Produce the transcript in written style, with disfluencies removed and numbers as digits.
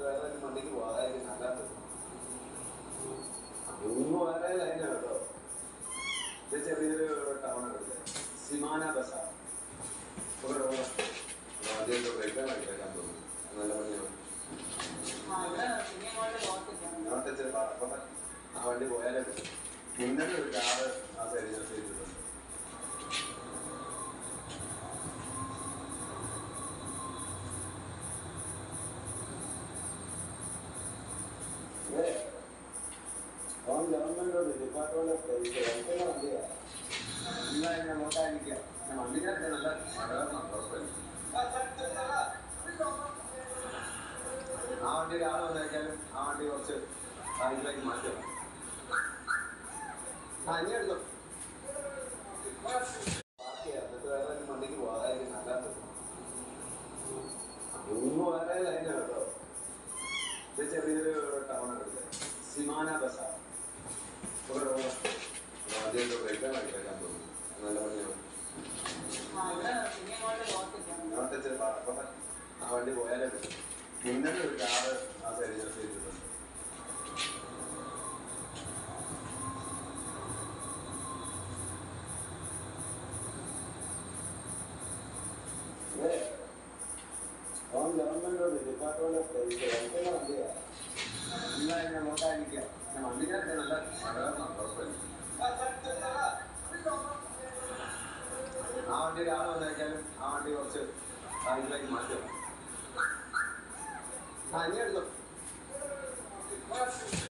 വേറെ വണ്ടിക്ക് പോകാതായിരിക്കും നല്ലത്. മൂന്ന് വേറെ ലൈനാണ് കേട്ടോ. ഇത് ചെറിയൊരു ടൗണാണ്. സിമാന ബസാർ ആദ്യമായിട്ട് ബ്രേക്കാൻ വാങ്ങിക്കാൻ തോന്നുന്നു. നല്ല പണിയാണ്. ആ വണ്ടി പോയാലേ പറ്റും. മുന്നേ ഒരു കാറ് ആ സൈഡിൽ ചെയ്തിട്ടുണ്ട്. ഗവൺമെന്റ് ഡിപ്പാർട്ട്മെന്റ് ഓഫ് വണ്ടിയാണ്. നോക്കാനിരിക്കുക. വണ്ടിക്കാർക്ക് നല്ല മഴയാണ്. കുഴപ്പമില്ല. ആ വണ്ടി രാവിലെ വന്നേക്കാലും ആ വണ്ടി കുറച്ച് കാര്യത്തിലേക്ക് മാറ്റണം. ഇനി എടുത്തോ. എന്നിട്ട് വേറെ വണ്ടിക്ക് പോകാതായിരിക്കും നല്ലത്. മൂന്ന് വേറെ ലൈനാണ് കേട്ടോ. ഇത് ചെറിയൊരു ടൗണാണ്. സിമാന ബസാർ ആദ്യമായിട്ട് ബ്രേക്കാൻ വാങ്ങിക്കാൻ തോന്നുന്നു. നല്ല പണിയാണ്. ആ വണ്ടി പോയാലേ പറ്റും. മുന്നേ ഒരു കാറ് ആ സൈഡിൽ ചെയ്തിട്ടുണ്ട്. ഗവൺമെന്റ് ഡിപ്പാർട്ട്മെന്റ് ഓഫ് വണ്ടിയാണ്. നോക്കാനിരിക്കുക. വണ്ടിക്കാർക്ക് നല്ല മഴയാണ്. കുഴപ്പമില്ല. ആ വണ്ടി രാവിലെ വന്നേക്കാലും ആ വണ്ടി കുറച്ച് കാര്യത്തിലേക്ക് മാറ്റണം. ഇനി എടുത്തോ.